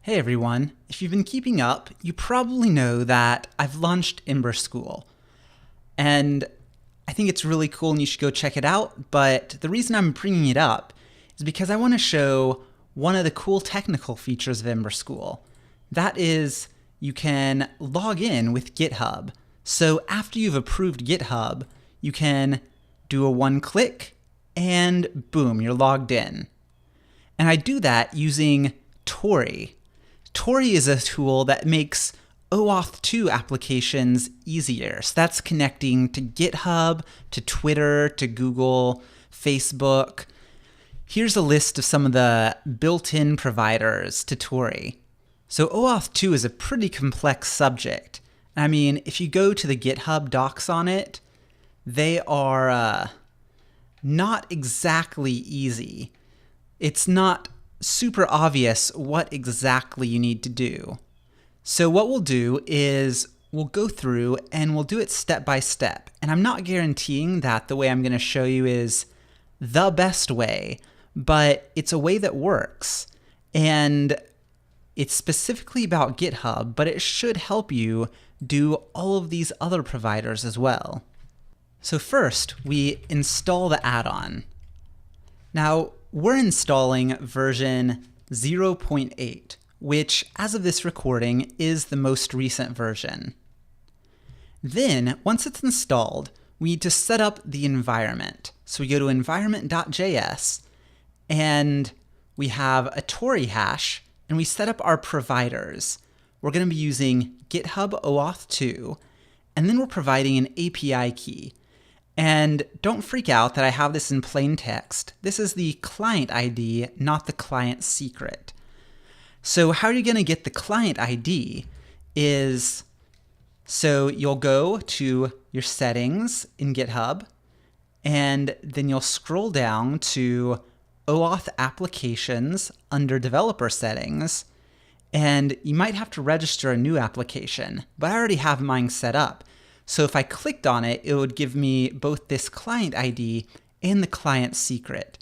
Hey everyone, if you've been keeping up, you probably know that I've launched EmberSchool. And I think it's really cool and you should go check it out, but the reason I'm bringing it up is because I want to show one of the cool technical features of EmberSchool. That is, you can log in with GitHub. So after you've approved GitHub, you can do a one-click and boom, you're logged in. And I do that using Torii. Torii is a tool that makes OAuth2 applications easier. So that's connecting to GitHub, to Twitter, to Google, Facebook. Here's a list of some of the built-in providers to Torii. So OAuth2 is a pretty complex subject. I mean, if you go to the GitHub docs on it, they are not exactly easy. It's not super obvious what exactly you need to do. So what we'll do is we'll go through and we'll do it step by step. And I'm not guaranteeing that the way I'm going to show you is the best way, but it's a way that works. And it's specifically about GitHub, but it should help you do all of these other providers as well. So first, we install the add-on. Now, we're installing version 0.8, which, as of this recording, is the most recent version. Then, once it's installed, we need to set up the environment. So we go to environment.js, and we have a Torii hash, and we set up our providers. We're going to be using GitHub OAuth2, and then we're providing an API key. And don't freak out that I have this in plain text. This is the client ID, not the client secret. So how are you going to get the client ID is, so you'll go to your settings in GitHub, and then you'll scroll down to OAuth applications under developer settings, and you might have to register a new application, but I already have mine set up. So if I clicked on it, it would give me both this client ID and the client secret.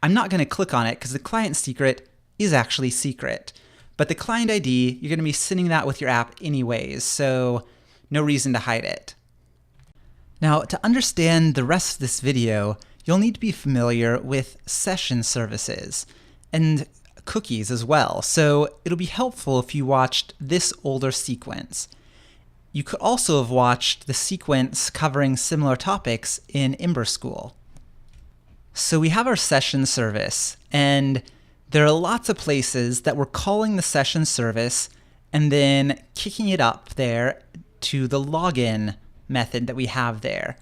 I'm not going to click on it because the client secret is actually secret. But the client ID, you're going to be sending that with your app anyways, so no reason to hide it. Now, to understand the rest of this video, you'll need to be familiar with session services and cookies as well. So it'll be helpful if you watched this older sequence. You could also have watched the sequence covering similar topics in EmberSchool. So we have our session service, and there are lots of places that we're calling the session service and then kicking it up there to the login method that we have there.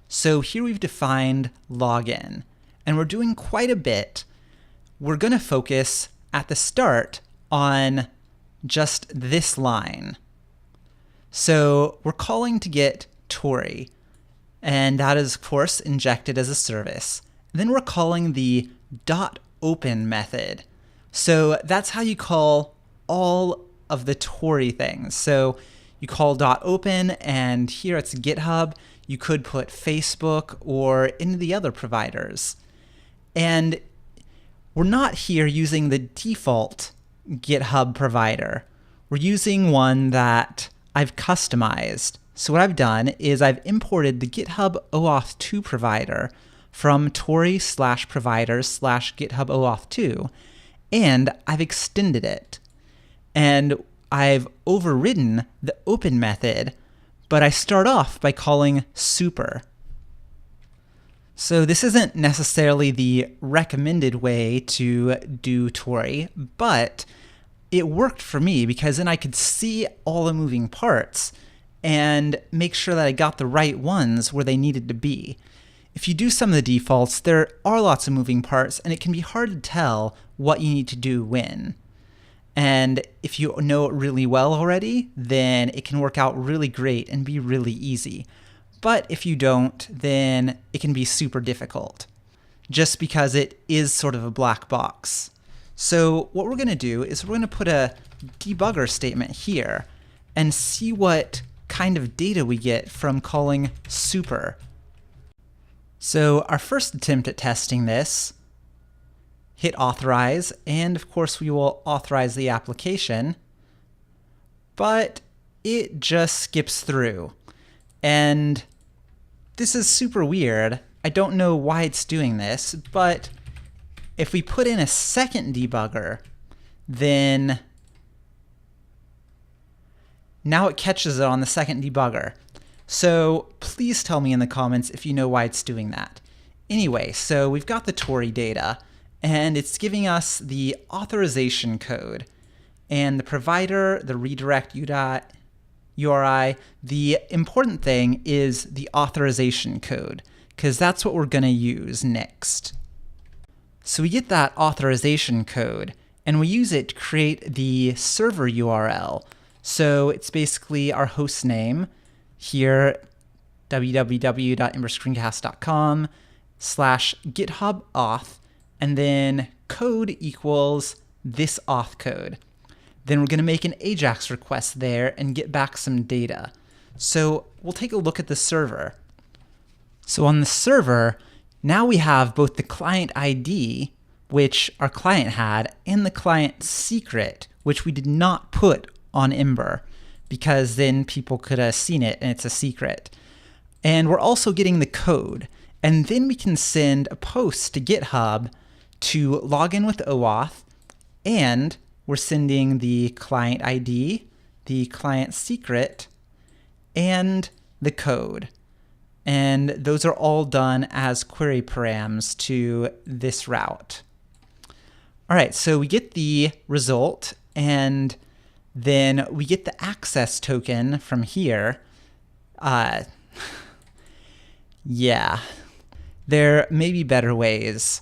So here we've defined login, and we're doing quite a bit. We're going to focus at the start on just this line. So we're calling to get Torii, and that is, of course, injected as a service. Then we're calling the .open method. So that's how you call all of the Torii things. So you call .open, and here it's GitHub. You could put Facebook or any of the other providers. And we're not here using the default GitHub provider. We're using one that I've customized. So what I've done is I've imported the GitHub OAuth2 provider from Torii/providers/GitHub OAuth2, and I've extended it. And I've overridden the open method, but I start off by calling super. So this isn't necessarily the recommended way to do Torii, but it worked for me because then I could see all the moving parts and make sure that I got the right ones where they needed to be. If you do some of the defaults, there are lots of moving parts and it can be hard to tell what you need to do when. And if you know it really well already, then it can work out really great and be really easy. But if you don't, then it can be super difficult, just because it is sort of a black box. So what we're going to do is we're going to put a debugger statement here and see what kind of data we get from calling super. So our first attempt at testing this, hit authorize, and of course we will authorize the application, but it just skips through. And this is super weird. I don't know why it's doing this, but if we put in a second debugger, then now it catches it on the second debugger. So please tell me in the comments if you know why it's doing that. Anyway, so we've got the Torii data, and it's giving us the authorization code. And the provider, the redirect URI, the important thing is the authorization code, because that's what we're going to use next. So we get that authorization code, and we use it to create the server URL. So it's basically our host name here, www.EmberScreencast.com/GitHub auth, and then code equals this auth code. Then we're going to make an AJAX request there and get back some data. So we'll take a look at the server. So on the server, now we have both the client ID, which our client had, and the client secret, which we did not put on Ember, because then people could have seen it and it's a secret. And we're also getting the code. And then we can send a post to GitHub to log in with OAuth, and we're sending the client ID, the client secret, and the code. And those are all done as query params to this route. All right, so we get the result, and then we get the access token from here. Yeah, there may be better ways.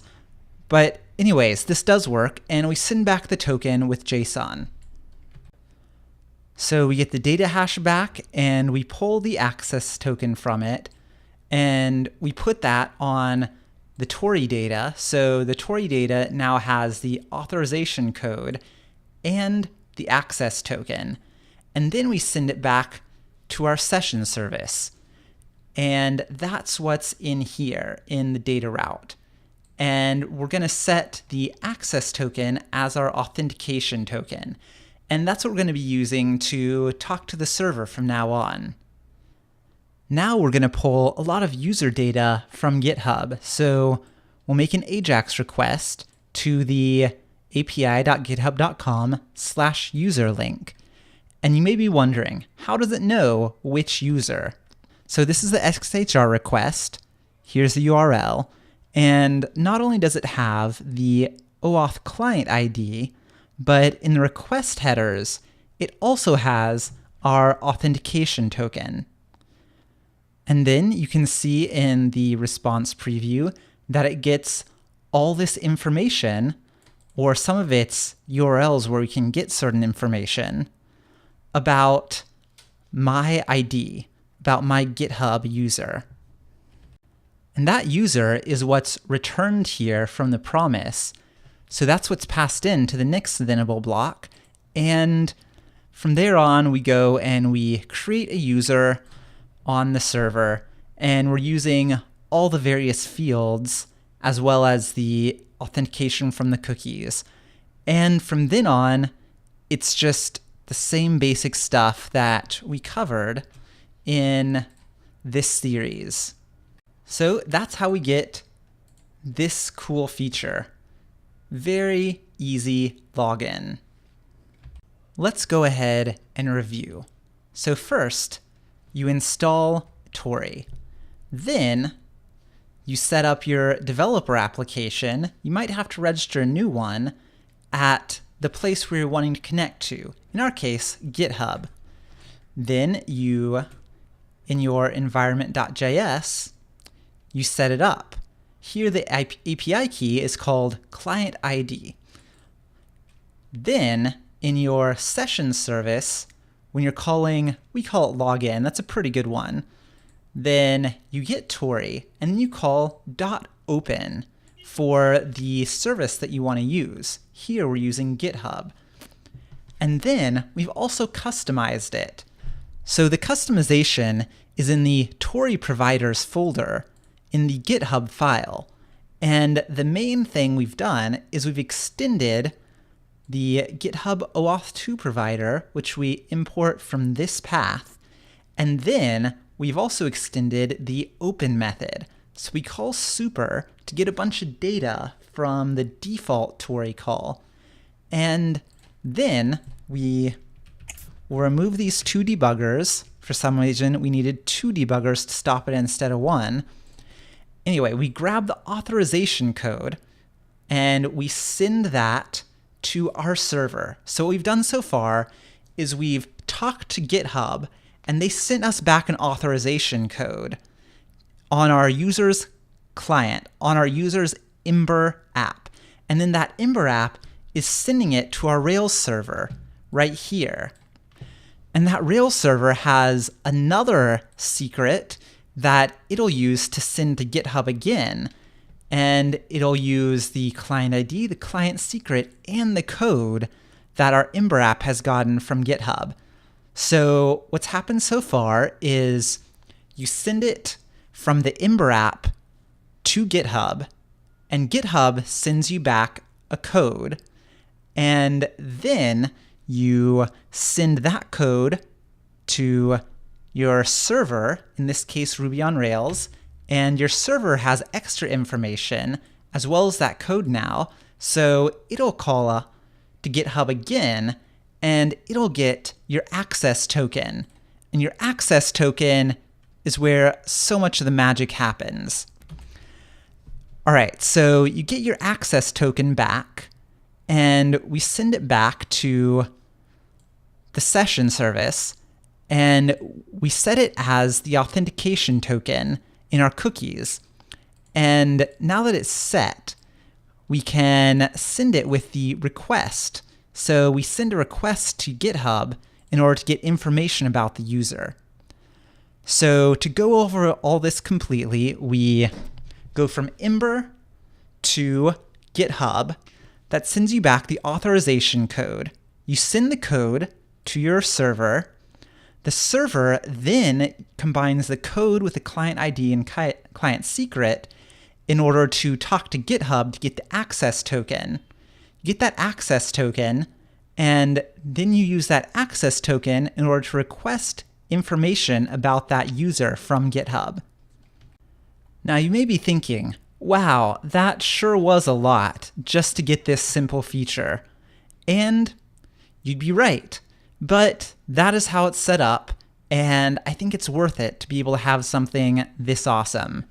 But anyways, this does work, and we send back the token with JSON. So we get the data hash back, and we pull the access token from it, and we put that on the Torii data. So the Torii data now has the authorization code and the access token. And then we send it back to our session service. And that's what's in here in the data route. And we're going to set the access token as our authentication token. And that's what we're going to be using to talk to the server from now on. Now we're going to pull a lot of user data from GitHub. So we'll make an AJAX request to the api.github.com/user link. And you may be wondering, how does it know which user? So this is the XHR request. Here's the URL. And not only does it have the OAuth client ID, but in the request headers, it also has our authentication token. And then you can see in the response preview that it gets all this information, or some of its URLs where we can get certain information about my ID, about my GitHub user. And that user is what's returned here from the promise. So that's what's passed into the next thenable block. And from there on, we go and we create a user on the server, and we're using all the various fields as well as the authentication from the cookies. And from then on, it's just the same basic stuff that we covered in this series. So that's how we get this cool feature. Very easy login. Let's go ahead and review. So first, you install Torii. Then you set up your developer application. You might have to register a new one at the place where you're wanting to connect to. In our case, GitHub. Then you, in your environment.js, you set it up. Here the API key is called client ID. Then in your session service, when you're calling, we call it login, that's a pretty good one. Then you get Torii, and then you call .open for the service that you want to use. Here we're using GitHub. And then we've also customized it. So the customization is in the Torii providers folder in the GitHub file. And the main thing we've done is we've extended the GitHub OAuth2 provider, which we import from this path. And then we've also extended the open method. So we call super to get a bunch of data from the default Torii call. And then we will remove these two debuggers. For some reason, we needed two debuggers to stop it instead of one. Anyway, we grab the authorization code and we send that to our server. So what we've done so far is we've talked to GitHub and they sent us back an authorization code on our user's client, on our user's Ember app. And then that Ember app is sending it to our Rails server right here. And that Rails server has another secret that it'll use to send to GitHub again. And it'll use the client ID, the client secret, and the code that our Ember app has gotten from GitHub. So what's happened so far is you send it from the Ember app to GitHub, and GitHub sends you back a code, and then you send that code to your server, in this case Ruby on Rails, and your server has extra information as well as that code now, so it'll call to GitHub again, and it'll get your access token. And your access token is where so much of the magic happens. All right, so you get your access token back, and we send it back to the session service, and we set it as the authentication token in our cookies. And now that it's set, we can send it with the request. So we send a request to GitHub in order to get information about the user. So to go over all this completely, we go from Ember to GitHub. That sends you back the authorization code. You send the code to your server. The server then combines the code with the client ID and client secret in order to talk to GitHub to get the access token. You get that access token, and then you use that access token in order to request information about that user from GitHub. Now you may be thinking, wow, that sure was a lot just to get this simple feature. And you'd be right. But that is how it's set up, and I think it's worth it to be able to have something this awesome.